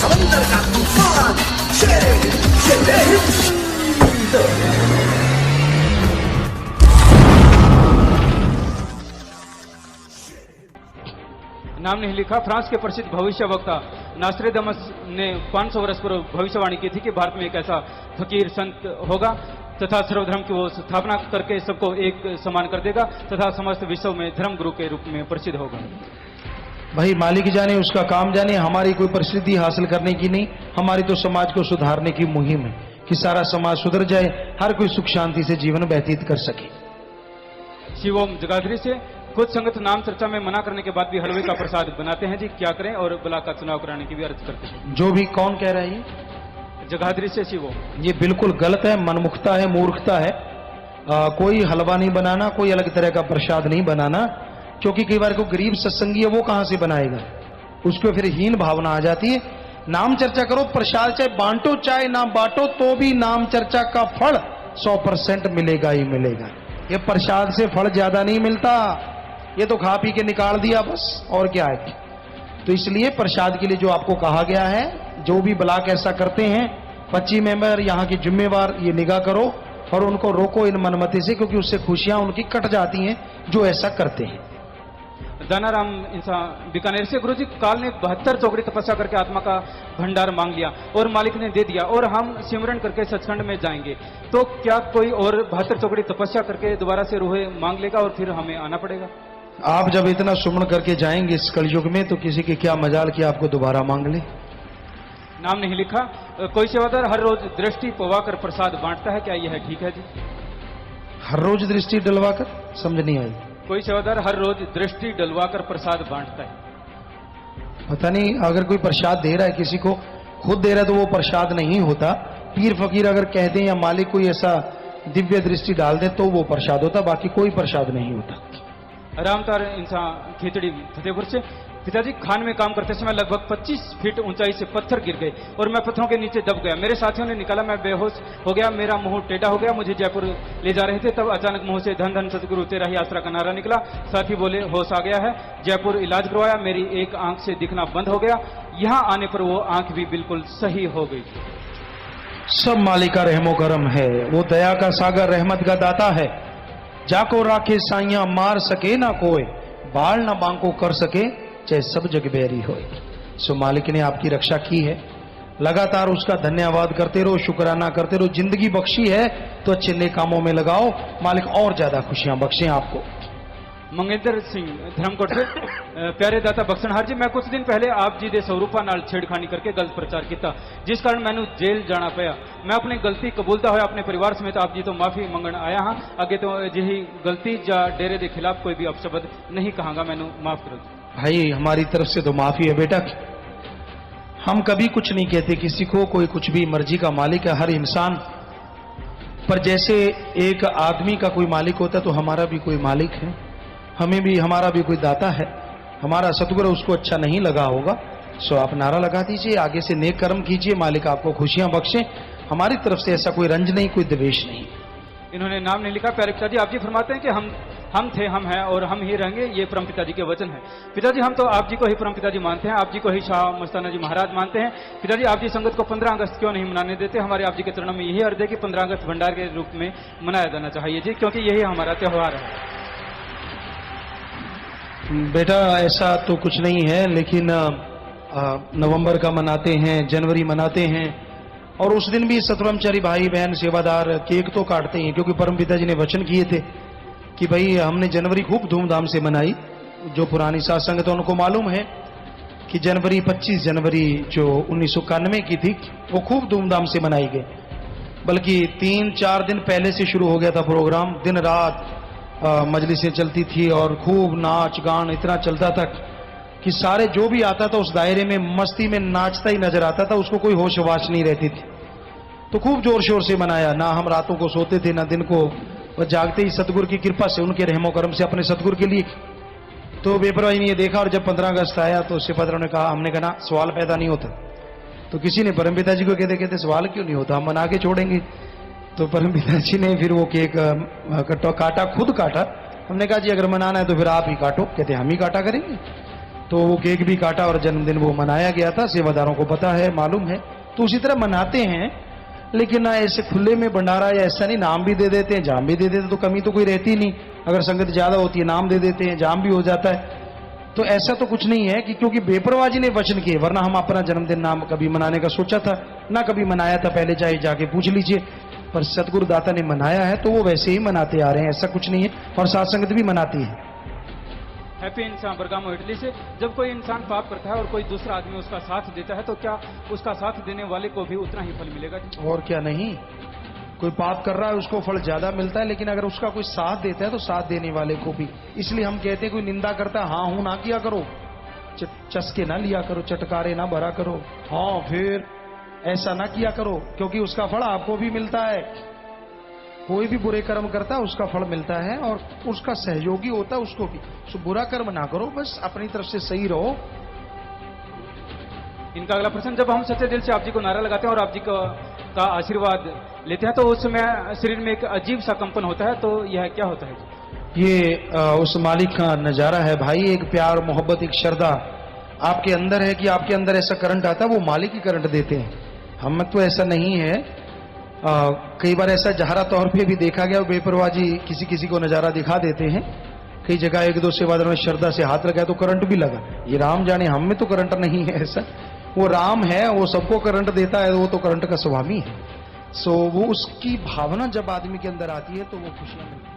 समंदर का तूफान, शेरे हिंद। नाम नहीं लिखा। फ्रांस के प्रसिद्ध भविष्य वक्ता नास्ट्रेडमस ने 500 वर्ष पूर्व भविष्यवाणी की थी कि भारत में एक ऐसा फकीर संत होगा तथा सर्वधर्म की वो स्थापना करके सबको एक समान कर देगा तथा समस्त विश्व में धर्म गुरु के रूप में प्रसिद्ध होगा। भाई मालिक जाने, उसका काम जाने, हमारी कोई प्रसिद्धि हासिल करने की नहीं, हमारी तो समाज को सुधारने की मुहिम है कि सारा समाज सुधर जाए, हर कोई सुख शांति से जीवन व्यतीत कर सके। शिवोम जगाधरी से खुद संगत नाम चर्चा में मना करने के बाद भी हलवे का प्रसाद बनाते हैं जी, क्या करें, और ब्लॉक का चुनाव कराने की भी अर्ज करते हैं। जो भी कौन कह रहा है ये? जगाधरी से शिवोम। ये बिल्कुल गलत है, मनमुखता है, मूर्खता है। कोई हलवा नहीं बनाना, कोई अलग तरह का प्रसाद नहीं बनाना, क्योंकि कई बार को गरीब सत्संगी है वो कहां से बनाएगा, उसको फिर हीन भावना आ जाती है। नाम चर्चा करो, प्रसाद चाहे बांटो चाहे ना बांटो, तो भी नाम चर्चा का फल 100% मिलेगा ही मिलेगा। ये प्रसाद से फल ज्यादा नहीं मिलता, ये तो खा पी के निकाल दिया बस, और क्या है। तो इसलिए प्रसाद के लिए जो आपको कहा गया है, जो भी ब्लॉक ऐसा करते हैं, 25 मेंबर यहाँ की जिम्मेवार, ये निगाह करो और उनको रोको इन मनमति से, क्योंकि उससे खुशियां उनकी कट जाती हैं जो ऐसा करते हैं। दानाराम इंसान बीकानेर से, गुरुजी काल ने 72 चौकड़ी तपस्या करके आत्मा का भंडार मांग लिया और मालिक ने दे दिया और हम सिमरन करके सचखंड में जाएंगे, तो क्या कोई और 72 चौकड़ी तपस्या करके दोबारा से रूहे मांग लेगा और फिर हमें आना पड़ेगा? आप जब इतना सुमन करके जाएंगे इस कलयुग में, तो किसी की क्या मजाल कि आपको दोबारा मांग ले। नाम नहीं लिखा। कोई सेवादार हर रोज दृष्टि पवाकर प्रसाद बांटता है, क्या यह ठीक है जी? हर रोज दृष्टि डलवाकर? समझ नहीं आई। कोई सेवादार हर रोज दृष्टि डलवाकर प्रसाद बांटता है। पता नहीं, अगर कोई प्रसाद दे रहा है किसी को, खुद दे रहा है तो वो प्रसाद नहीं होता। पीर फकीर अगर कह दें या मालिक कोई ऐसा दिव्य दृष्टि डाल दे तो वो प्रसाद होता, बाकी कोई प्रसाद नहीं होता। रामतार इंसान खेतड़ी फतेहपुर से, पिताजी खान में काम करते समय लगभग 25 फीट ऊंचाई से पत्थर गिर गए और मैं पत्थरों के नीचे दब गया। मेरे साथियों ने निकाला, मैं बेहोश हो गया, मेरा मुंह टेढ़ा हो गया। मुझे जयपुर ले जा रहे थे, तब अचानक मुंह से धन धन सतगुरु तेरा ही आसरा का नारा निकला। साथी बोले होश आ गया है। जयपुर इलाज करवाया, मेरी एक आंख से दिखना बंद हो गया। यहाँ आने पर वो आंख भी बिल्कुल सही हो गई। सब मालिक का रहमो करम है, वो दया का सागर रहमत का दाता है। जाको राखे साइया मार सके ना कोई, बाल ना बांको कर सके चाहे सब जग बैरी होए। सो मालिक ने आपकी रक्षा की है, लगातार उसका धन्यवाद करते रहो, शुक्राना करते रहो। जिंदगी बख्शी है तो अच्छे नेक कामों में लगाओ, मालिक और ज्यादा खुशियां बख्शें आपको। मंगेंद्र सिंह धर्मकोट से, प्यारे दाता बख्शनहार जी, मैं कुछ दिन पहले आप जी दे स्वरूपा नाल छेड़खानी करके गलत प्रचार किया, जिस कारण मैनू जेल जाना पाया। मैं अपनी गलती कबूलता हुआ अपने परिवार समेत आप जी तो माफी मंगण आया हाँ। अगे तो यही गलती या डेरे के खिलाफ कोई भी अपशब्द नहीं कहांगा, मैनू माफ करो। भाई हमारी तरफ से तो माफी है बेटा, हम कभी कुछ नहीं कहते किसी को, कोई कुछ भी, मर्जी का मालिक है हर इंसान। पर जैसे एक आदमी का कोई मालिक होता है तो हमारा भी कोई मालिक है, हमें भी, हमारा भी कोई दाता है। हमारा सतगुरु उसको अच्छा नहीं लगा होगा, सो आप नारा लगा दीजिए, आगे से नेक कर्म कीजिए, मालिक आपको खुशियां बख्शे। हमारी तरफ से ऐसा कोई रंज नहीं, कोई द्वेष नहीं। इन्होंने नाम नहीं लिखा। प्यारे पिताजी, आप जी फरमाते हैं कि हम थे, हम हैं और हम ही रहेंगे, ये परम पिताजी के वचन है। पिताजी हम तो आप जी को ही परम पिताजी मानते हैं, आप जी को ही शाह मस्ताना जी महाराज मानते हैं। पिताजी आप जी संगत को 15 अगस्त क्यों नहीं मनाने देते? हमारे आप जी के चरणों में यही अर्ज है कि 15 अगस्त भंडार के रूप में मनाया जाना चाहिए जी, क्योंकि यही हमारा त्योहार है। बेटा ऐसा तो कुछ नहीं है, लेकिन नवंबर का मनाते हैं, जनवरी मनाते हैं, और उस दिन भी सतब्रह्मचारी भाई बहन सेवादार केक तो काटते हैं, क्योंकि परम पिताजी ने वचन किए थे कि भाई हमने जनवरी खूब धूमधाम से मनाई। जो पुरानी साध संगत है उनको मालूम है कि जनवरी 25 जनवरी जो 1991 की थी वो खूब धूमधाम से मनाई गई, बल्कि 3-4 दिन पहले से शुरू हो गया था प्रोग्राम। दिन रात मजलिसें चलती थी और खूब नाच गान इतना चलता था कि सारे जो भी आता था उस दायरे में मस्ती में नाचता ही नजर आता था, उसको कोई होश वाश नहीं रहती थी। तो खूब जोर शोर से मनाया, ना हम रातों को सोते थे ना दिन को, बस जागते ही सतगुरु की कृपा से, उनके रहमो करम से, अपने सतगुरु के लिए। तो बेपरवाही ने ये देखा, और जब 15 अगस्त आया तो सेवादारों ने कहा, हमने कहा सवाल पैदा नहीं होता। तो किसी ने परम पिताजी को कहते कहते सवाल क्यों नहीं होता, हम मना के छोड़ेंगे। तो परम पिताजी ने फिर वो केक काटा, खुद काटा। हमने कहा जी अगर मनाना है तो फिर आप ही काटो। कहते हम ही काटा करेंगे। तो वो केक भी काटा और जन्मदिन वो मनाया गया था। सेवादारों को पता है, मालूम है, तो उसी तरह मनाते हैं। लेकिन ना ऐसे खुले में भंडारा या ऐसा नहीं, नाम भी दे देते हैं, जाम भी दे देते हैं, तो कमी तो कोई रहती नहीं। अगर संगत ज्यादा होती है नाम दे देते हैं, जाम भी हो जाता है। तो ऐसा तो कुछ नहीं है कि क्योंकि बेपरवाजी ने वचन किए, वरना हम अपना जन्मदिन नाम कभी मनाने का सोचा था ना कभी मनाया था, पहले चाहे जाके पूछ लीजिए। पर सतगुरु दाता ने मनाया है तो वो वैसे ही मनाते आ रहे हैं, ऐसा कुछ नहीं है। और साथ संगत भी मनाती है। हैप्पी इंसान बरगामो इटली से। जब कोई इंसान पाप करता है और कोई दूसरा आदमी उसका साथ देता है तो क्या उसका साथ देने वाले को भी उतना ही फल मिलेगा? और क्या नहीं, कोई पाप कर रहा है उसको फल ज्यादा मिलता है, लेकिन अगर उसका कोई साथ देता है तो साथ देने वाले को भी। इसलिए हम कहते हैं कोई निंदा करता है, हाँ हूं ना किया करो, चस्के ना लिया करो, चटकारे ना भरा करो, हाँ फिर ऐसा ना किया करो, क्योंकि उसका फल आपको भी मिलता है। कोई भी बुरे कर्म करता है उसका फल मिलता है, और उसका सहयोगी होता है उसको भी। तो बुरा कर्म ना करो, बस अपनी तरफ से सही रहो। इनका अगला प्रश्न, जब हम सच्चे दिल से आप जी को नारा लगाते हैं और आप जी का आशीर्वाद लेते हैं तो उस समय शरीर में एक अजीब सा कंपन होता है, तो यह क्या होता है? ये उस मालिक का नजारा है भाई। एक प्यार, मोहब्बत, एक श्रद्धा आपके अंदर है कि आपके अंदर ऐसा करंट आता है, वो मालिक ही करंट देते हैं। हम तो ऐसा नहीं है। कई बार ऐसा जहरा तौर पे भी देखा गया, बेपरवाजी किसी किसी को नजारा दिखा देते हैं। कई जगह एक दो सेवादारों में श्रद्धा से हाथ लगाया तो करंट भी लगा। ये राम जाने, हम में तो करंट नहीं है ऐसा। वो राम है, वो सबको करंट देता है, वो तो करंट का स्वामी है। सो वो उसकी भावना जब आदमी के अंदर आती है तो वो खुशियां मिलती है।